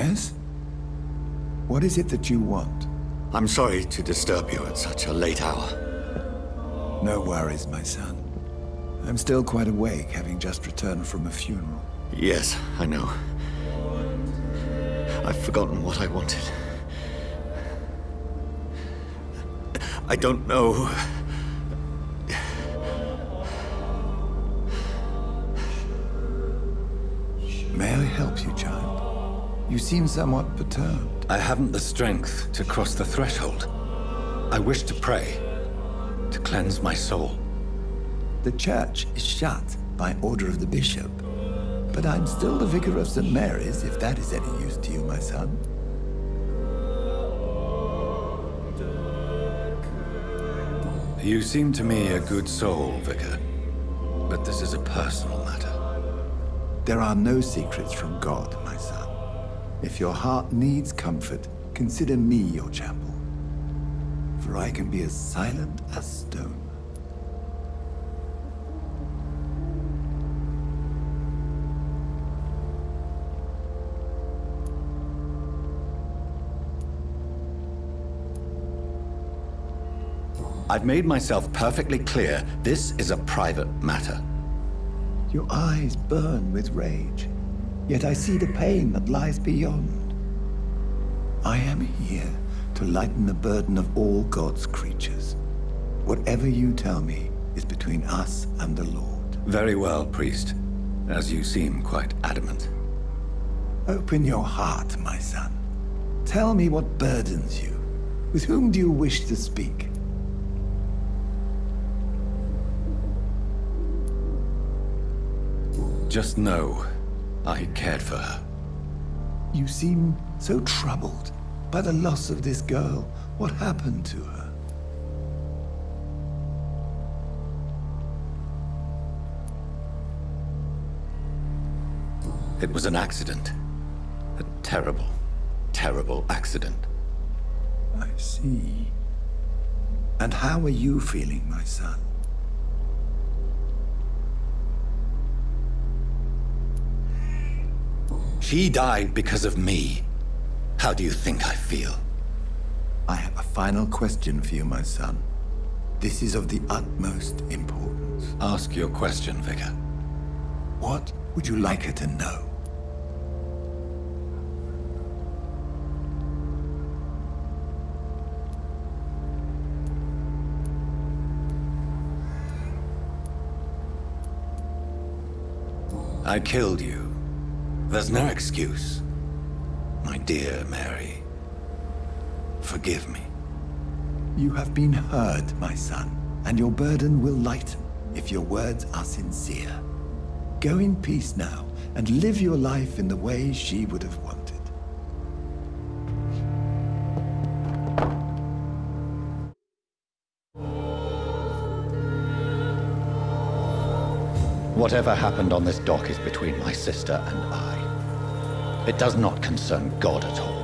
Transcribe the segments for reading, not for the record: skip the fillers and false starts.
Yes? What is it that you want? I'm sorry to disturb you at such a late hour. No worries, my son. I'm still quite awake, having just returned from a funeral. Yes, I know. I've forgotten what I wanted. I don't know. May I help you, child? You seem somewhat perturbed. I haven't the strength to cross the threshold. I wish to pray, to cleanse my soul. The church is shut by order of the bishop. But I'm still the vicar of St. Mary's, if that is any use to you, my son. You seem to me a good soul, Vicar. But this is a personal matter. There are no secrets from God, my son. If your heart needs comfort, consider me your chapel. For I can be as silent as stone. I've made myself perfectly clear. This is a private matter. Your eyes burn with rage, yet I see the pain that lies beyond. I am here to lighten the burden of all God's creatures. Whatever you tell me is between us and the Lord. Very well, priest, as you seem quite adamant. Open your heart, my son. Tell me what burdens you. With whom do you wish to speak? Just know, I cared for her. You seem so troubled by the loss of this girl. What happened to her? It was an accident. A terrible, terrible accident. I see. And how are you feeling, my son? She died because of me. How do you think I feel? I have a final question for you, my son. This is of the utmost importance. Ask your question, Vicar. What would you like her to know? I killed you. There's no excuse. My dear Mary, forgive me. You have been heard, my son, and your burden will lighten if your words are sincere. Go in peace now and live your life in the way she would have wanted. Whatever happened on this dock is between my sister and I. It does not concern God at all.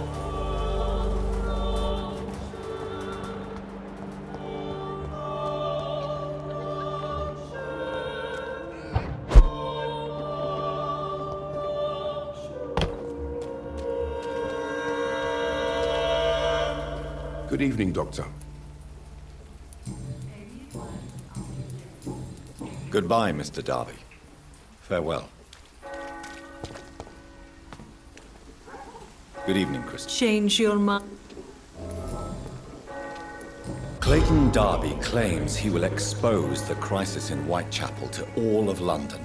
Good evening, Doctor. Goodbye, Mr. Darby. Farewell. Good evening, Christian. Change your mind. Clayton Darby claims he will expose the crisis in Whitechapel to all of London.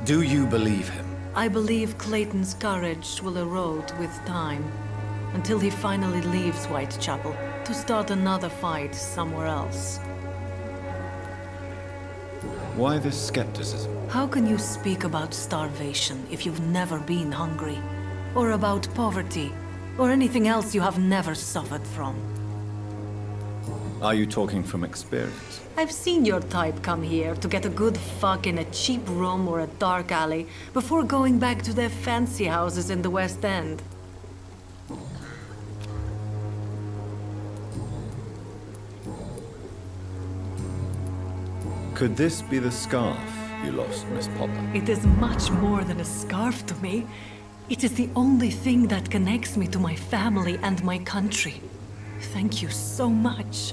Do you believe him? I believe Clayton's courage will erode with time, until he finally leaves Whitechapel to start another fight somewhere else. Why this skepticism? How can you speak about starvation if you've never been hungry? Or about poverty? Or anything else you have never suffered from? Are you talking from experience? I've seen your type come here to get a good fuck in a cheap room or a dark alley before going back to their fancy houses in the West End. Could this be the scarf you lost, Miss Popper? It is much more than a scarf to me. It is the only thing that connects me to my family and my country. Thank you so much.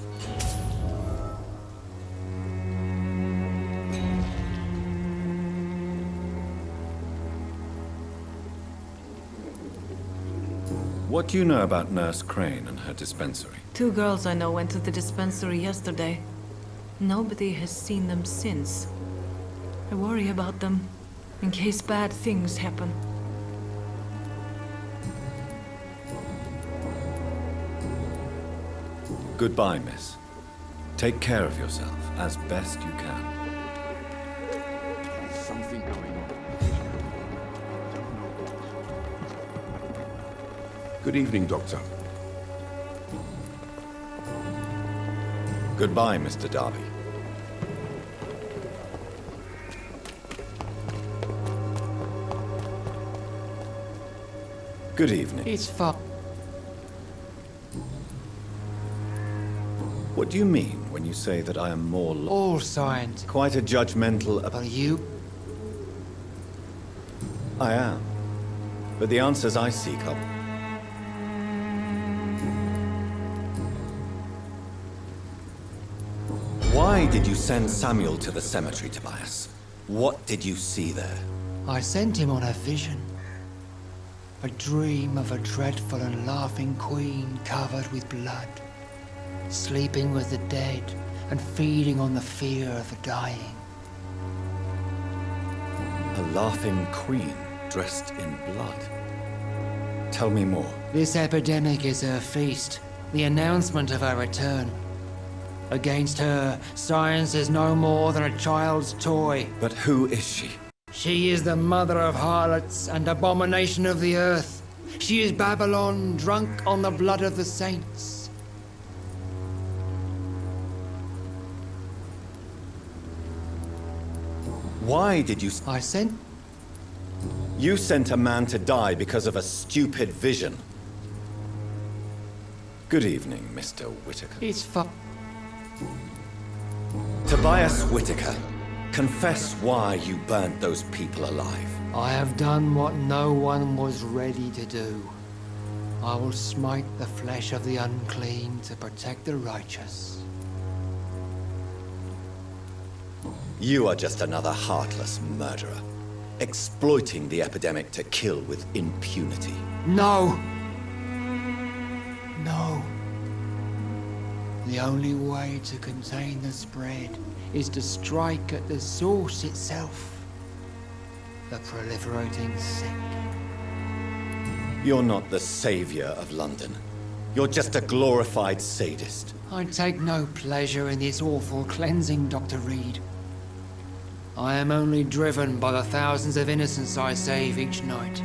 What do you know about Nurse Crane and her dispensary? 2 girls I know went to the dispensary yesterday. Nobody has seen them since. I worry about them, in case bad things happen. Goodbye, miss. Take care of yourself as best you can. There's something going on. Good evening, Doctor. Goodbye, Mr. Darby. Good evening. It's fun. What do you mean when you say that I am more All signs. quite a judgmental... But you? I am. But the answers I seek are... Why did you send Samuel to the cemetery, Tobias? What did you see there? I sent him on a vision. A dream of a dreadful and laughing queen covered with blood, sleeping with the dead and feeding on the fear of the dying. A laughing queen dressed in blood. Tell me more. This epidemic is her feast, the announcement of her return. Against her, science is no more than a child's toy. But who is she? She is the mother of harlots and abomination of the earth. She is Babylon, drunk on the blood of the saints. Why did you... I sent... You sent a man to die because of a stupid vision. Good evening, Mr. Whitaker. It's fu... Tobias Whitaker, confess why you burnt those people alive. I have done what no one was ready to do. I will smite the flesh of the unclean to protect the righteous. You are just another heartless murderer, exploiting the epidemic to kill with impunity. No! No. The only way to contain the spread is to strike at the source itself. The proliferating sick. You're not the savior of London. You're just a glorified sadist. I take no pleasure in this awful cleansing, Dr. Reed. I am only driven by the thousands of innocents I save each night.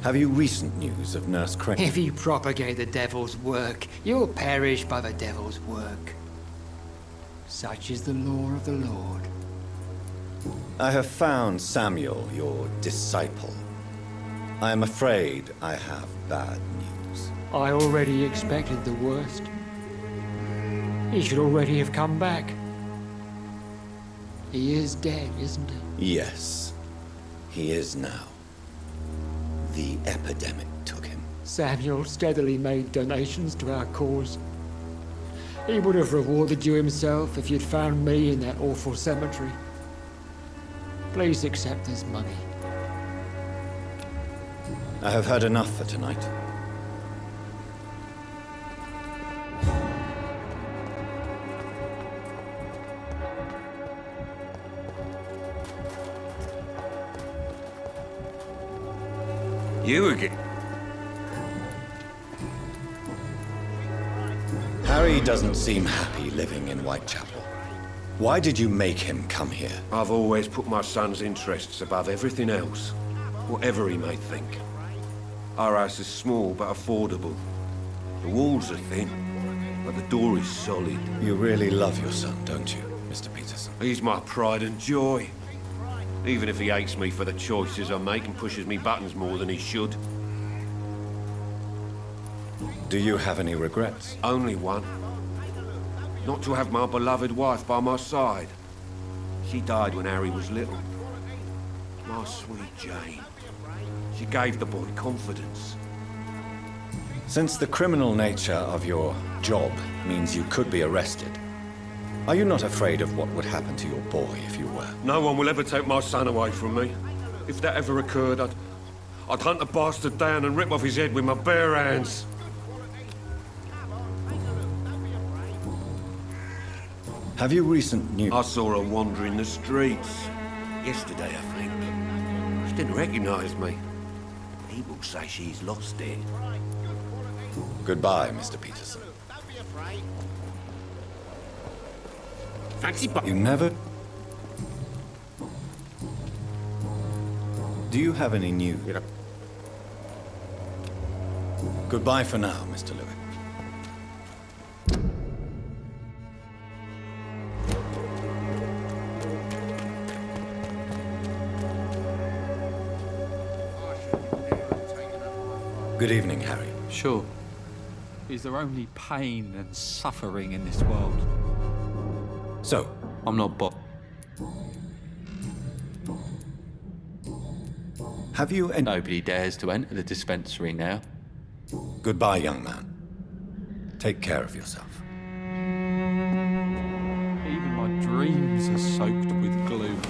Have you recent news of Nurse Crane? If you propagate the devil's work, you'll perish by the devil's work. Such is the law of the Lord. I have found Samuel, your disciple. I am afraid I have bad news. I already expected the worst. He should already have come back. He is dead, isn't he? Yes, he is now. The epidemic took him. Samuel steadily made donations to our cause. He would have rewarded you himself if you'd found me in that awful cemetery. Please accept this money. I have heard enough for tonight. You again? Harry doesn't seem happy living in Whitechapel. Why did you make him come here? I've always put my son's interests above everything else, whatever he may think. Our house is small but affordable. The walls are thin, but the door is solid. You really love your son, don't you, Mr. Peterson? He's my pride and joy. Even if he hates me for the choices I make and pushes me buttons more than he should. Do you have any regrets? Only one. Not to have my beloved wife by my side. She died when Harry was little. My sweet Jane. She gave the boy confidence. Since the criminal nature of your job means you could be arrested, are you not afraid of what would happen to your boy if you were? No one will ever take my son away from me. If that ever occurred, I'd hunt the bastard down and rip off his head with my bare hands. Have you recent news? I saw her wandering the streets. Yesterday, I think. She didn't recognize me. People say she's lost it. Goodbye, Mr. Peterson. You never... Do you have any news? Goodbye for now, Mr. Lewis. Good evening, Harry. Sure. Is there only pain and suffering in this world? So, I'm not have you any... Nobody dares to enter the dispensary now. Goodbye, young man. Take care of yourself. Even my dreams are soaked with gloom.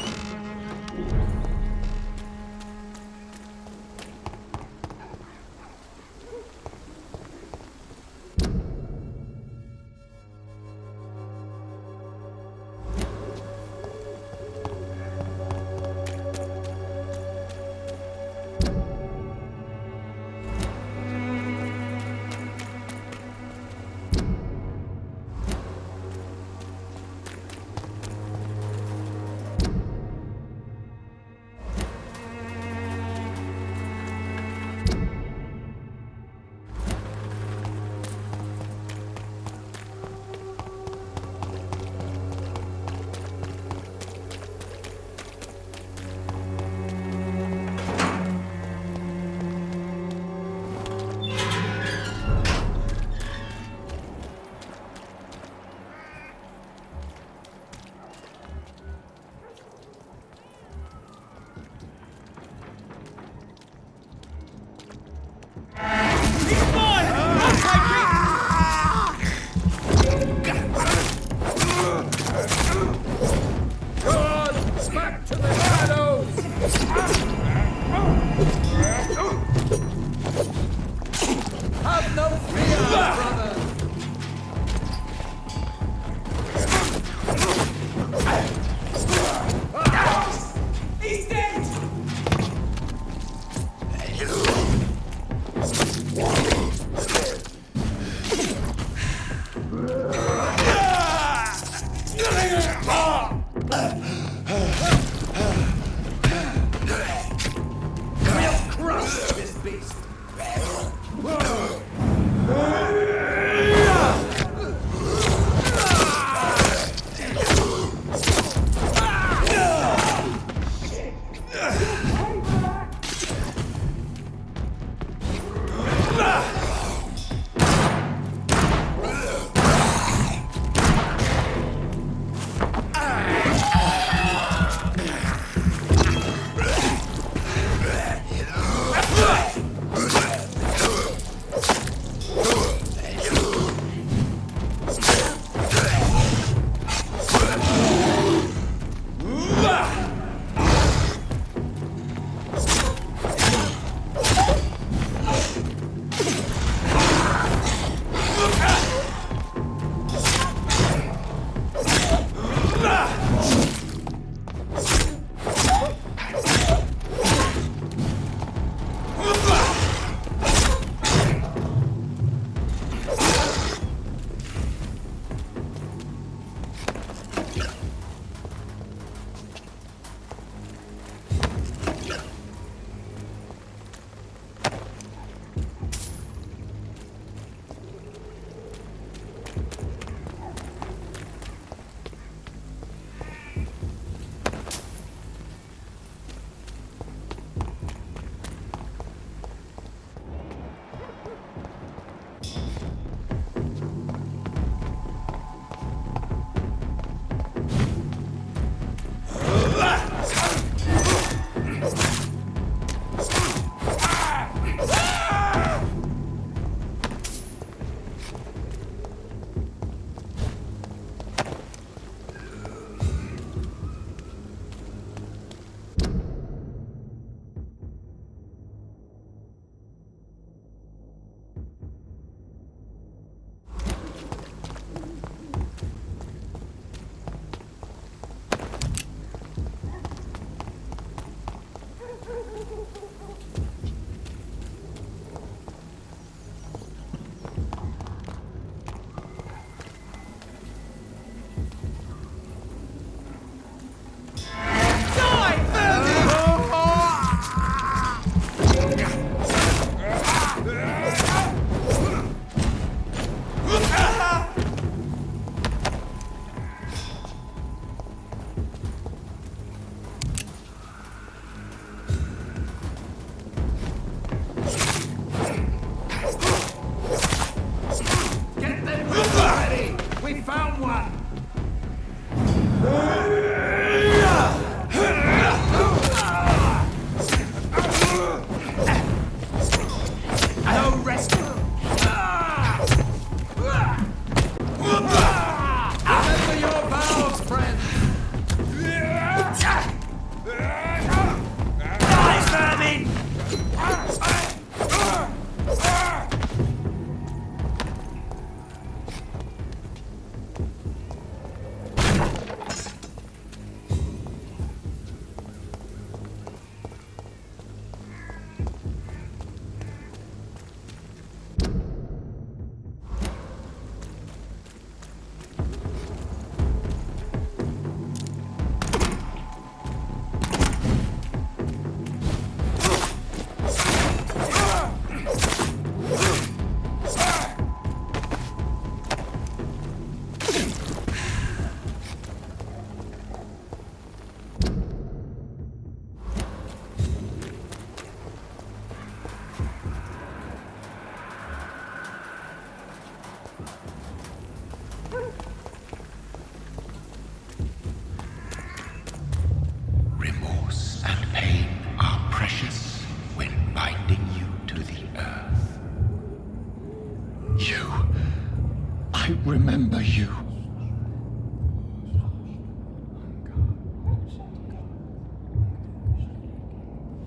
remember you.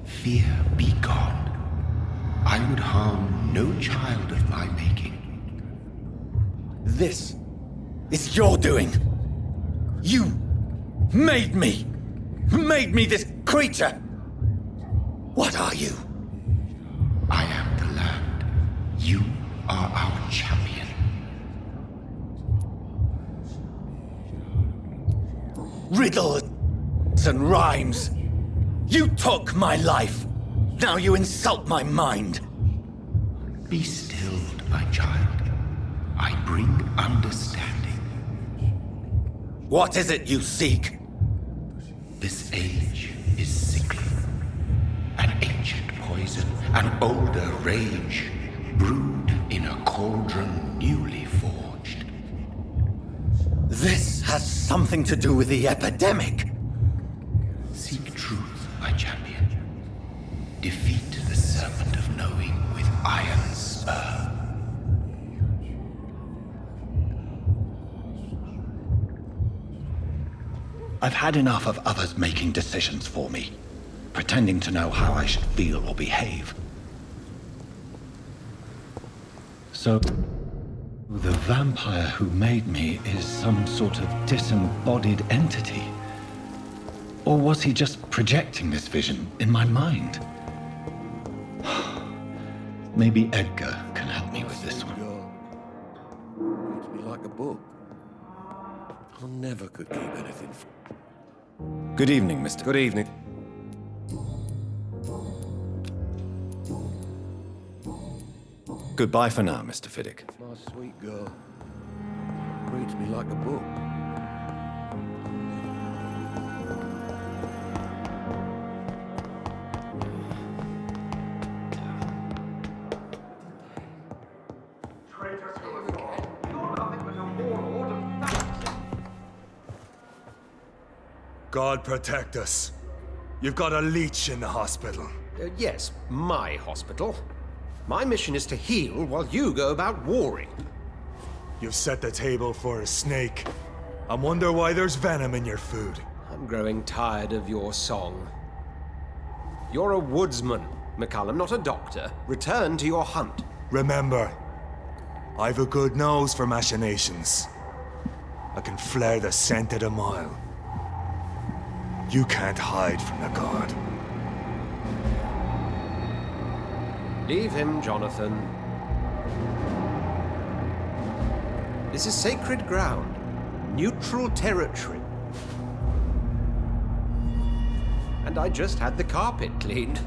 Fear be gone. I would harm no child of my making. This is your doing. You made me. Made me this creature. What are you? I am the land. You are our champion. Riddles and rhymes. You took my life. Now you insult my mind. Be stilled, my child. I bring understanding. What is it you seek? This age is sickly. An ancient poison, an older rage, brewed in a cauldron newly forged. This has something to do with the epidemic. Seek truth, my champion. Defeat the serpent of knowing with iron spur. I've had enough of others making decisions for me, pretending to know how I should feel or behave. So, the vampire who made me is some sort of disembodied entity? Or was he just projecting this vision in my mind? Maybe Edgar can help me with this one. Reads me like a book. I never could keep anything. Good evening, Mr. Good evening. Goodbye for now, Mr. Fiddick. My sweet girl. Reads me like a book. God protect us. You've got a leech in the hospital. Yes, my hospital. My mission is to heal while you go about warring. You've set the table for a snake. I wonder why there's venom in your food. I'm growing tired of your song. You're a woodsman, McCullum, not a doctor. Return to your hunt. Remember, I've a good nose for machinations. I can flare the scent at a mile. You can't hide from the god. Leave him, Jonathan. This is sacred ground. Neutral territory. And I just had the carpet cleaned.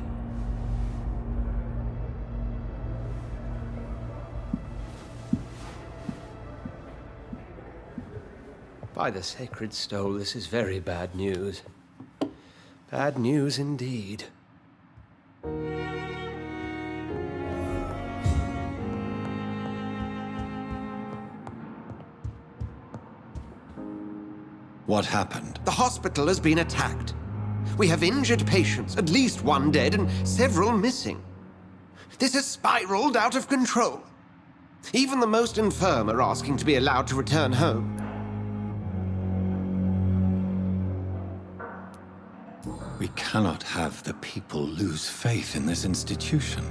By the sacred stole, this is very bad news. Bad news indeed. What happened? The hospital has been attacked. We have injured patients, at least one dead and several missing. This has spiraled out of control. Even the most infirm are asking to be allowed to return home. We cannot have the people lose faith in this institution.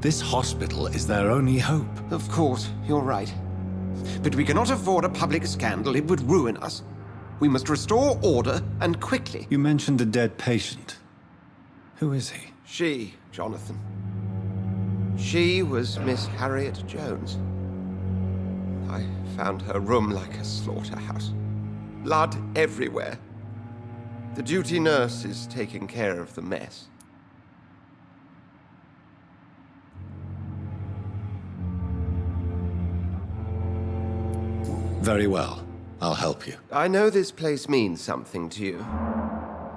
This hospital is their only hope. Of course, you're right. But we cannot afford a public scandal. It would ruin us. We must restore order, and quickly. You mentioned a dead patient. Who is he? She, Jonathan. She was Miss Harriet Jones. I found her room like a slaughterhouse. Blood everywhere. The duty nurse is taking care of the mess. Very well. I'll help you. I know this place means something to you.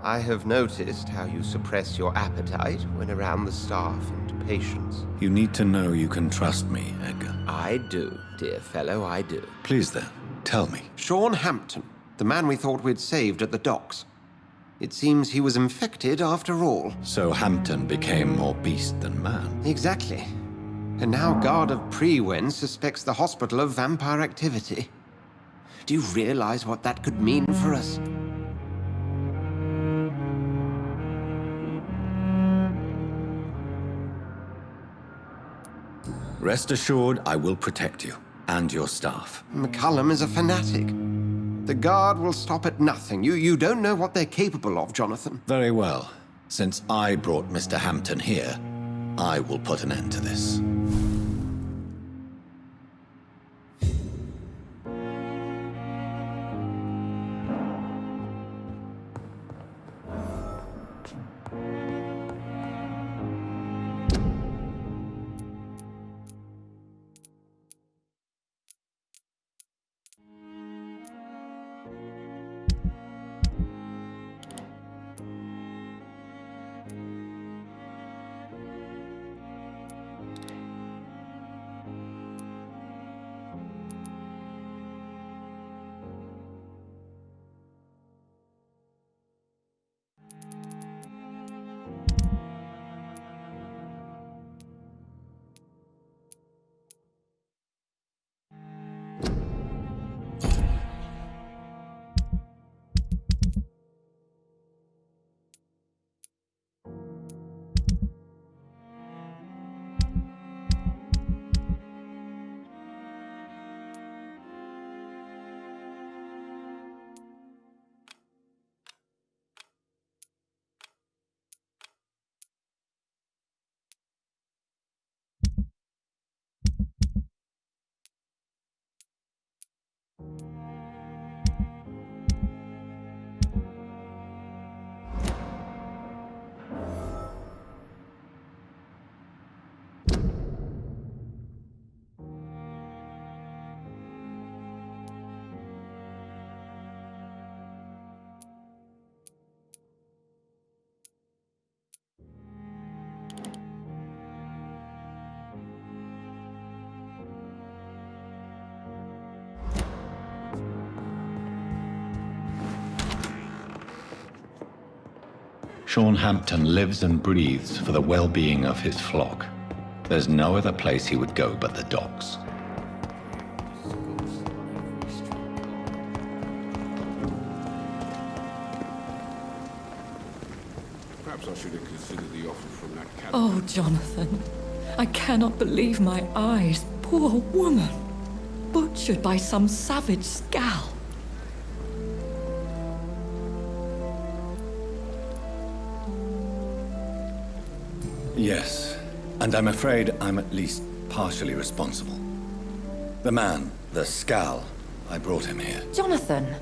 I have noticed how you suppress your appetite when around the staff and patients. You need to know you can trust me, Edgar. I do, dear fellow, I do. Please then, tell me. Sean Hampton, the man we thought we'd saved at the docks. It seems he was infected after all. So Hampton became more beast than man. Exactly. And now Guard of Prewen suspects the hospital of vampire activity. Do you realize what that could mean for us? Rest assured, I will protect you and your staff. McCullum is a fanatic. The Guard will stop at nothing. You don't know what they're capable of, Jonathan. Very well. Since I brought Mr. Hampton here, I will put an end to this. Sean Hampton lives and breathes for the well-being of his flock. There's no other place he would go but the docks. Perhaps I should have considered the offer from that cabin. Oh, Jonathan. I cannot believe my eyes. Poor woman. Butchered by some savage scowl. Yes, and I'm afraid I'm at least partially responsible. The man, the scowl, I brought him here. Jonathan,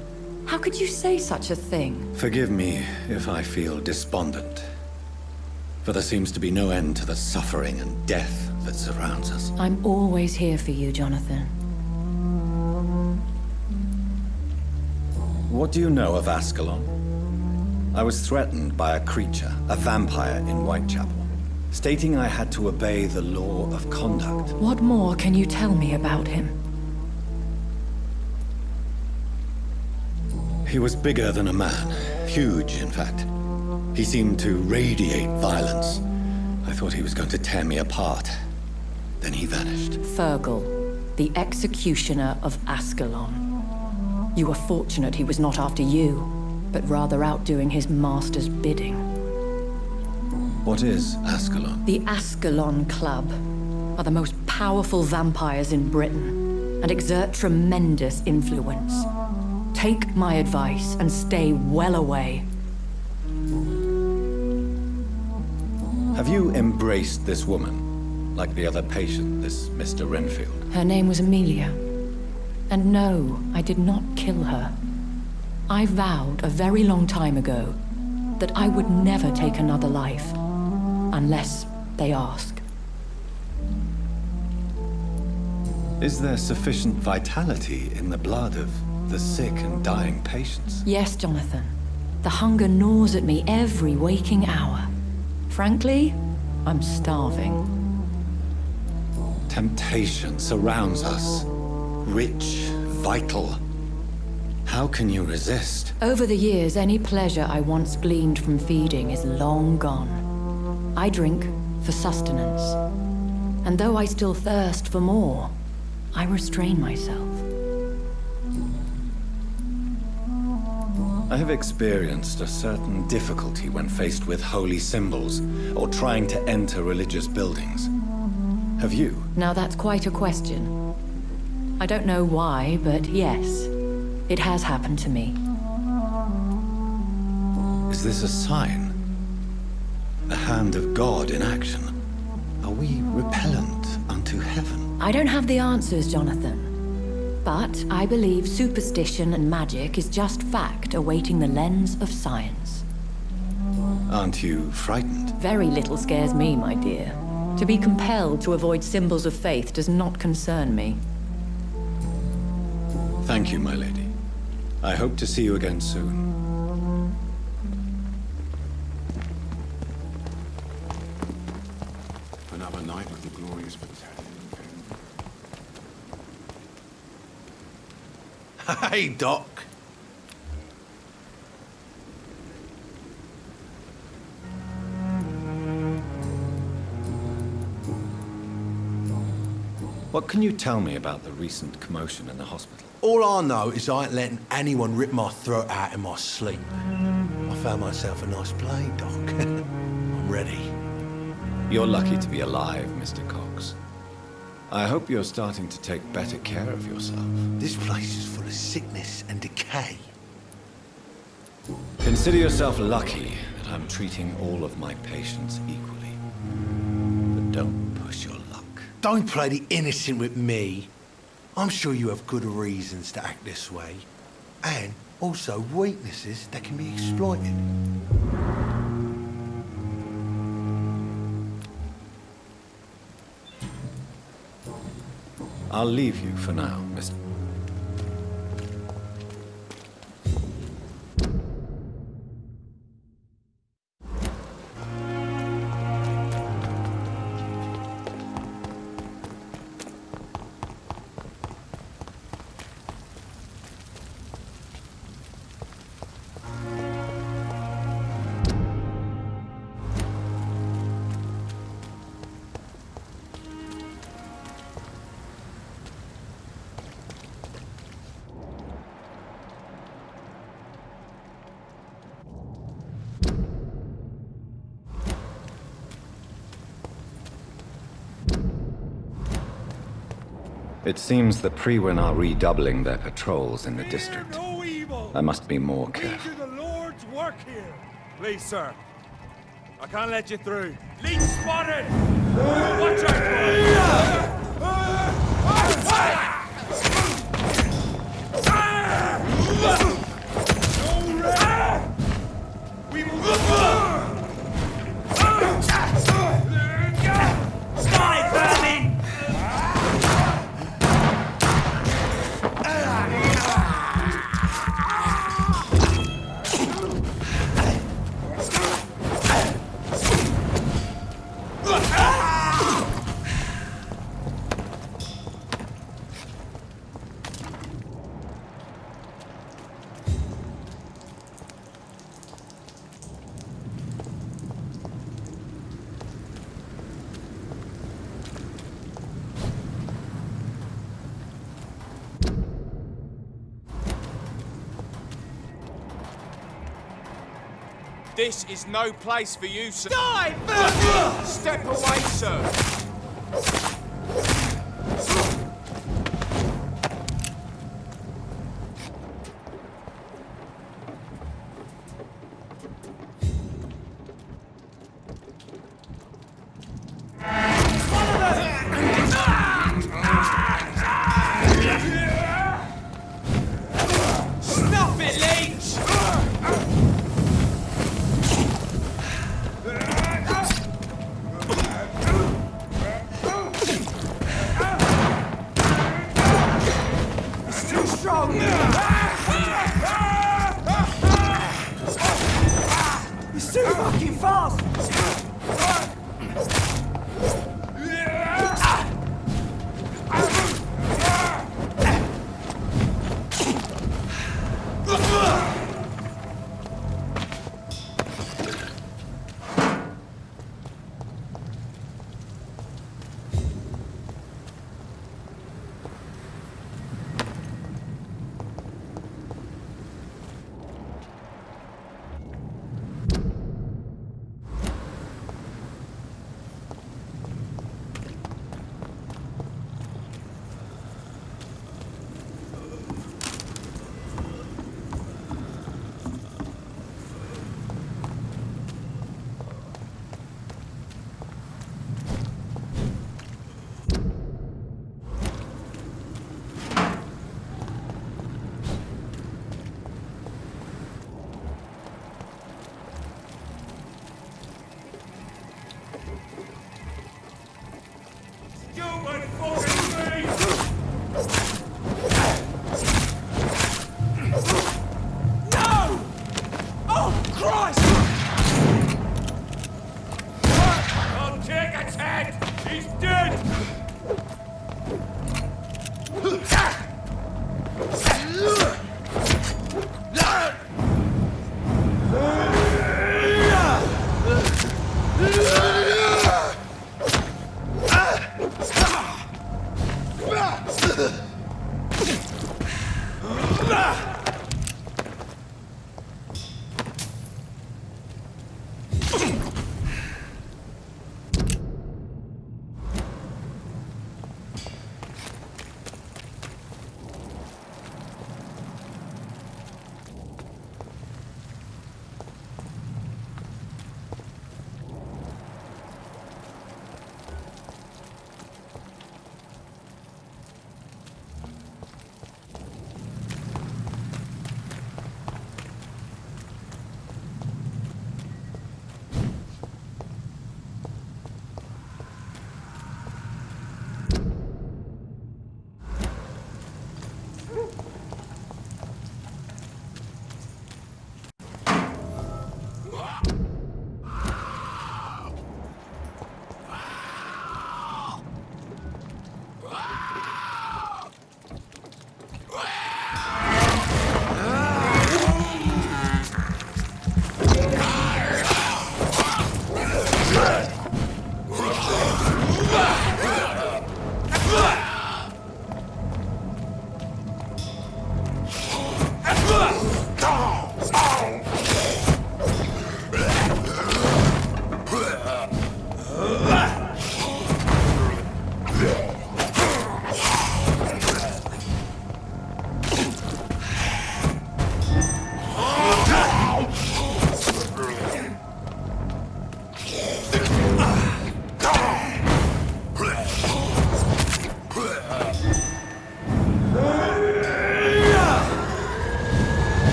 how could you say such a thing? Forgive me if I feel despondent, for there seems to be no end to the suffering and death that surrounds us. I'm always here for you, Jonathan. What do you know of Ascalon? I was threatened by a creature, a vampire in Whitechapel, stating I had to obey the law of conduct. What more can you tell me about him? He was bigger than a man. Huge, in fact. He seemed to radiate violence. I thought he was going to tear me apart. Then he vanished. Fergal, the executioner of Ascalon. You were fortunate he was not after you, but rather out doing his master's bidding. What is Ascalon? The Ascalon Club are the most powerful vampires in Britain and exert tremendous influence. Take my advice and stay well away. Have you embraced this woman, like the other patient, this Mr. Renfield? Her name was Amelia. And no, I did not kill her. I vowed a very long time ago that I would never take another life. Unless they ask. Is there sufficient vitality in the blood of the sick and dying patients? Yes, Jonathan. The hunger gnaws at me every waking hour. Frankly, I'm starving. Temptation surrounds us. Rich, vital. How can you resist? Over the years, any pleasure I once gleaned from feeding is long gone. I drink for sustenance. And though I still thirst for more, I restrain myself. I have experienced a certain difficulty when faced with holy symbols or trying to enter religious buildings. Have you? Now that's quite a question. I don't know why, but yes, it has happened to me. Is this a sign? A hand of God in action? Are we repellent unto heaven? I don't have the answers, Jonathan. But I believe superstition and magic is just fact awaiting the lens of science. Aren't you frightened? Very little scares me, my dear. To be compelled to avoid symbols of faith does not concern me. Thank you, my lady. I hope to see you again soon. Another night with the glorious potato. Hey, Doc. What can you tell me about the recent commotion in the hospital? All I know is I ain't letting anyone rip my throat out in my sleep. I found myself a nice play, Doc. I'm ready. You're lucky to be alive, Mr. Cox. I hope you're starting to take better care of yourself. This place is full of sickness and decay. Consider yourself lucky that I'm treating all of my patients equally. But don't push your luck. Don't play the innocent with me. I'm sure you have good reasons to act this way. And also weaknesses that can be exploited. I'll leave you for now, Mr. It seems the Priwen are redoubling their patrols in the district. I must be more careful. We do the Lord's work here. Please, sir. I can't let you through. Leech spotted! Watch out, we will Sky vermin! This is no place for you, sir. Die! Step away, sir. Stop it, Leech! He's too fucking fast!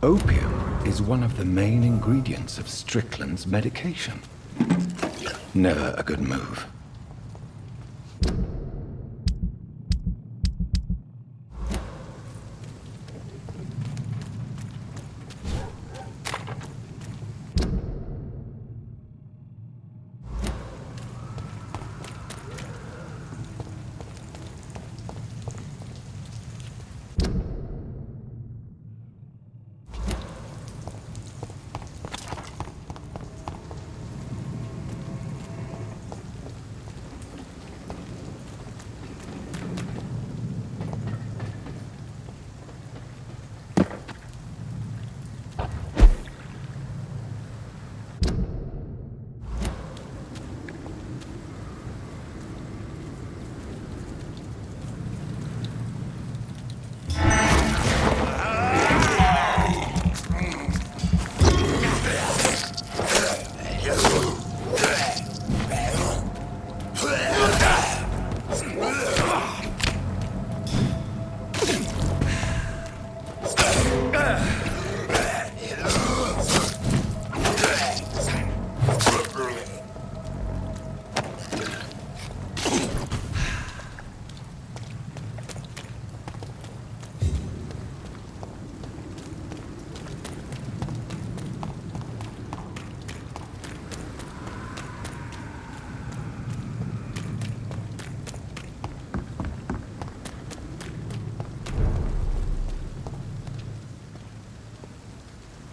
Opium is one of the main ingredients of Strickland's medication. Never a good move.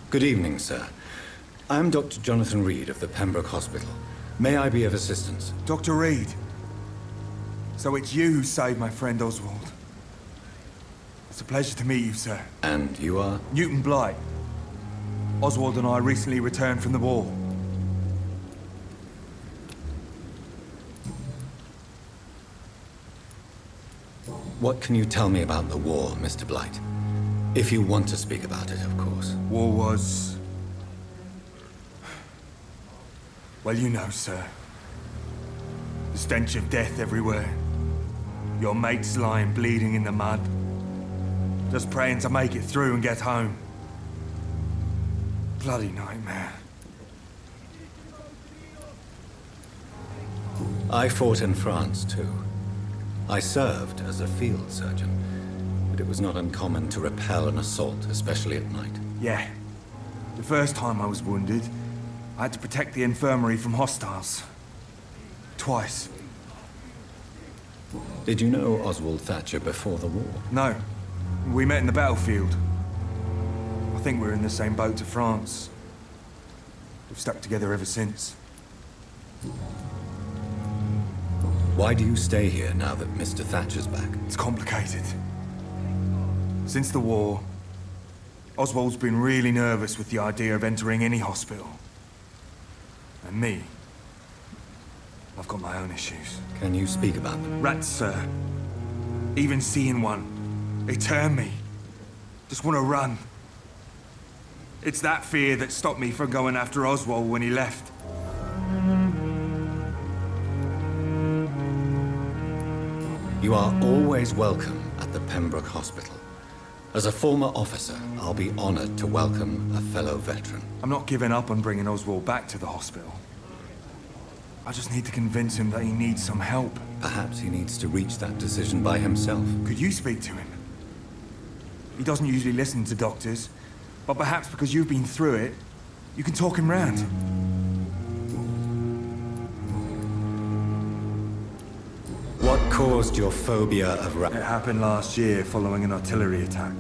Good evening, sir. I'm Dr. Jonathan Reed of the Pembroke Hospital. May I be of assistance? Dr. Reed. So it's you who saved my friend Oswald. It's a pleasure to meet you, sir. And you are? Newton Blight. Oswald and I recently returned from the war. What can you tell me about the war, Mr. Blight? If you want to speak about it, of course. War was... well, you know, sir. The stench of death everywhere. Your mates lying bleeding in the mud. Just praying to make it through and get home. Bloody nightmare. I fought in France, too. I served as a field surgeon, but it was not uncommon to repel an assault, especially at night. Yeah. The first time I was wounded, I had to protect the infirmary from hostiles. Twice. Did you know Oswald Thatcher before the war? No. We met in the battlefield. I think we're in the same boat to France. We've stuck together ever since. Why do you stay here now that Mr. Thatcher's back? It's complicated. Since the war, Oswald's been really nervous with the idea of entering any hospital. And me, I've got my own issues. Can you speak about them? Rats, sir. Even seeing one, they turn me. Just want to run. It's that fear that stopped me from going after Oswald when he left. You are always welcome at the Pembroke Hospital. As a former officer, I'll be honored to welcome a fellow veteran. I'm not giving up on bringing Oswald back to the hospital. I just need to convince him that he needs some help. Perhaps he needs to reach that decision by himself. Could you speak to him? He doesn't usually listen to doctors, but perhaps because you've been through it, you can talk him round. What caused your phobia of rats? It happened last year following an artillery attack.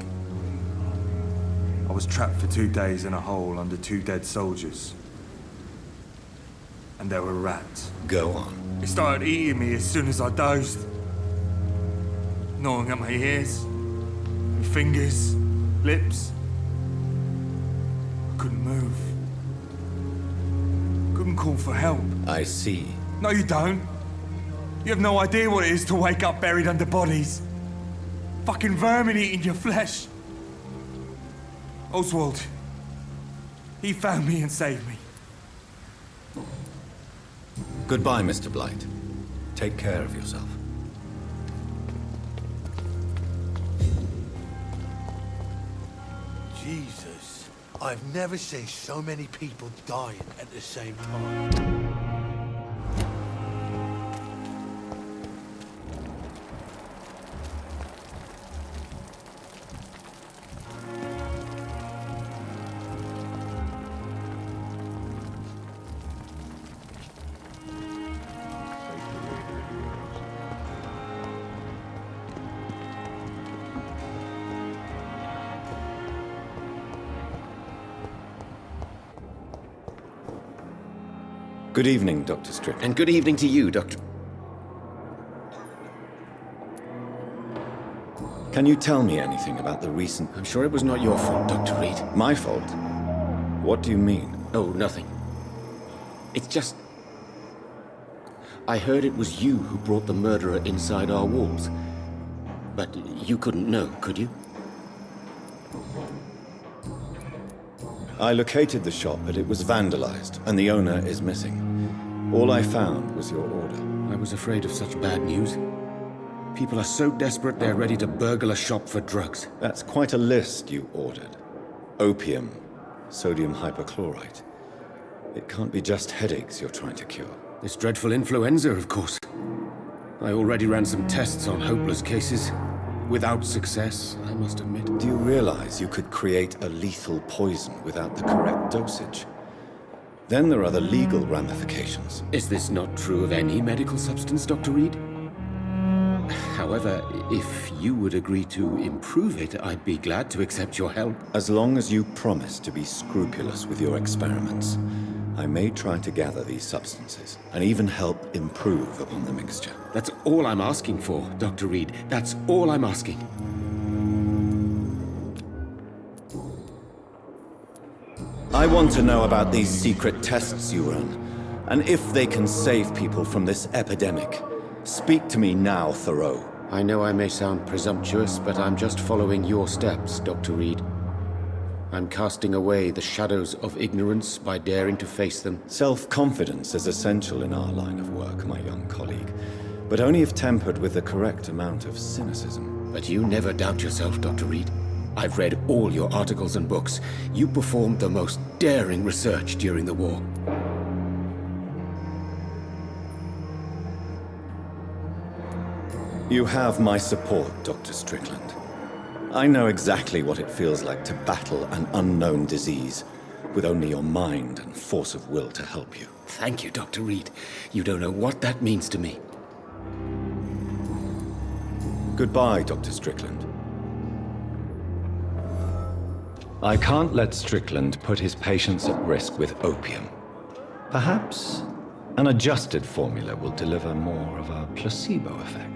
I was trapped for 2 days in a hole under 2 dead soldiers. And there were rats. Go on. They started eating me as soon as I dozed. Gnawing at my ears, my fingers, lips. I couldn't move. Couldn't call for help. I see. No, you don't. You have no idea what it is to wake up buried under bodies. Fucking vermin eating your flesh. Oswald. He found me and saved me. Goodbye, Mr. Blight. Take care of yourself. Jesus. I've never seen so many people dying at the same time. Good evening, Dr. Strickland. And good evening to you, Dr. Can you tell me anything about the recent... I'm sure it was not your fault, Dr. Reed. My fault? What do you mean? Oh, nothing. It's just... I heard it was you who brought the murderer inside our walls. But you couldn't know, could you? I located the shop, but it was vandalized, and the owner is missing. All I found was your order. I was afraid of such bad news. People are so desperate they're ready to burgle a shop for drugs. That's quite a list you ordered. Opium, sodium hypochlorite. It can't be just headaches you're trying to cure. This dreadful influenza, of course. I already ran some tests on hopeless cases. Without success, I must admit. Do you realize you could create a lethal poison without the correct dosage? Then there are the legal ramifications. Is this not true of any medical substance, Dr. Reed? However, if you would agree to improve it, I'd be glad to accept your help. As long as you promise to be scrupulous with your experiments, I may try to gather these substances, and even help improve upon the mixture. That's all I'm asking for, Dr. Reed. That's all I'm asking. I want to know about these secret tests you run, and if they can save people from this epidemic. Speak to me now, Thoreau. I know I may sound presumptuous, but I'm just following your steps, Dr. Reed. I'm casting away the shadows of ignorance by daring to face them. Self-confidence is essential in our line of work, my young colleague, but only if tempered with the correct amount of cynicism. But you never doubt yourself, Dr. Reed. I've read all your articles and books. You performed the most daring research during the war. You have my support, Dr. Strickland. I know exactly what it feels like to battle an unknown disease, with only your mind and force of will to help you. Thank you, Dr. Reed. You don't know what that means to me. Goodbye, Dr. Strickland. I can't let Strickland put his patients at risk with opium. Perhaps an adjusted formula will deliver more of a placebo effect.